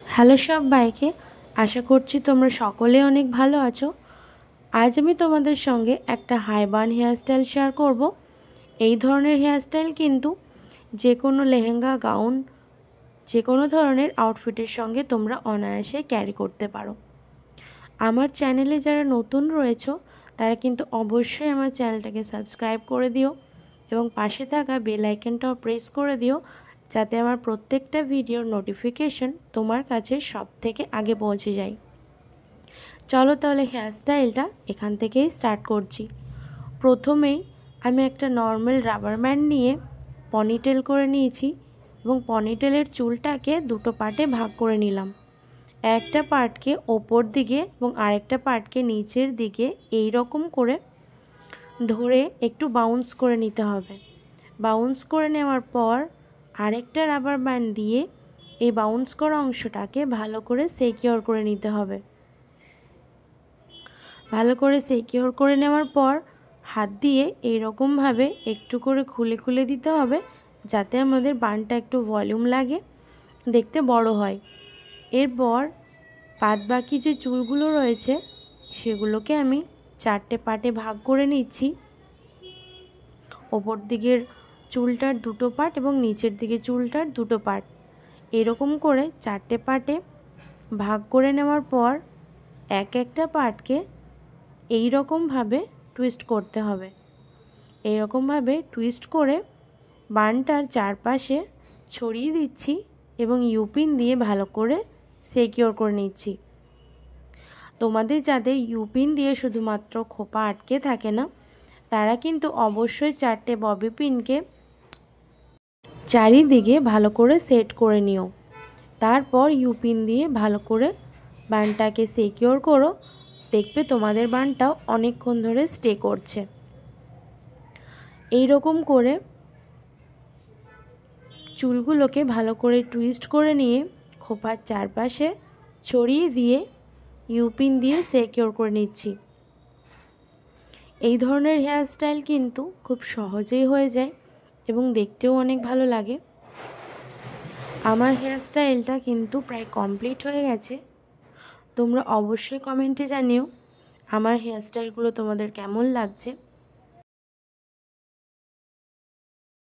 Hello সবাইকে, আশা করছি তোমরা সকলে অনেক ভালো আছো। আজ আমি তোমাদের সঙ্গে একটা হাই বান হেয়ারস্টাইল শেয়ার করব। এই ধরনের হেয়ারস্টাইল কিন্তু যে কোনো লেহেঙ্গা, গাউন, যে কোনো ধরনের আউটফিটের সঙ্গে তোমরা অনায়াসে ক্যারি করতে পারো। আমার চ্যানেলে যারা নতুন রয়েছো তারা কিন্তু অবশ্যই আমার চ্যানেলটাকে সাবস্ক্রাইব করে দিও এবং পাশে থাকা বেল আইকনটাও প্রেস করে দিও, যাতে আমার প্রত্যেকটা ভিডিওর নোটিফিকেশন তোমার কাছে সবথেকে আগে পৌঁছে যায়। চলো তাহলে হেয়ারস্টাইলটা এখান থেকেই স্টার্ট করছি। প্রথমেই আমি একটা নর্মাল রাবার ব্যান্ড নিয়ে পনিটেল করে নিয়েছি এবং পনিটেলের চুলটাকে দুটো পার্টে ভাগ করে নিলাম। একটা পার্টকে ওপর দিকে এবং আরেকটা পার্টকে নিচের দিকে এই রকম করে ধরে একটু বাউন্স করে নিতে হবে। বাউন্স করে নেওয়ার পর আরেকটা রাবার ব্যান্ড দিয়ে এই বাউন্স করা অংশটাকে ভালো করে সিকিউর করে নিতে হবে। ভালো করে সিকিউর করে নেওয়ার পর হাত দিয়ে এইরকমভাবে একটু করে খুলে খুলে দিতে হবে, যাতে আমাদের বানটা একটু ভলিউম লাগে, দেখতে বড় হয়। এরপর বাদ বাকি যে চুলগুলো রয়েছে সেগুলোকে আমি চারটে পার্টে ভাগ করে নিচ্ছি। ওপর দিকের চুলটার দুটো পার্ট এবং নিচের দিকে চুলটার দুটো পার্ট, এরকম করে চারটে পার্টে ভাগ করে নেওয়ার পর এক একটা পার্টকে এই রকমভাবে টুইস্ট করতে হবে। এই রকমভাবে টুইস্ট করে বানটার চারপাশে ছড়িয়ে দিচ্ছি এবং ইউপিন দিয়ে ভালো করে সিকিউর করে নিচ্ছি। তোমাদের যাদের ইউপিন দিয়ে শুধুমাত্র খোপা আটকে থাকে না, তারা কিন্তু অবশ্যই চারটে ববি পিনকে চারিদিকে ভালো করে সেট করে নিও। তারপর ইউপিন দিয়ে ভালো করে বানটাকে সিকিউর করো, দেখবে তোমাদের বানটাও অনেকক্ষণ ধরে স্টে করছে। এই রকম করে চুলগুলোকে ভালো করে টুইস্ট করে নিয়ে খোপার চারপাশে ছড়িয়ে দিয়ে ইউপিন দিয়ে সিকিউর করে নিচ্ছি। এই ধরনের হেয়ারস্টাইল কিন্তু খুব সহজেই হয়ে যায় এবং দেখতেও অনেক ভালো লাগে। আমার হেয়ারস্টাইলটা কিন্তু প্রায় কমপ্লিট হয়ে গেছে। তোমরা অবশ্যই কমেন্টে জানিও আমার হেয়ারস্টাইলগুলো তোমাদের কেমন লাগছে।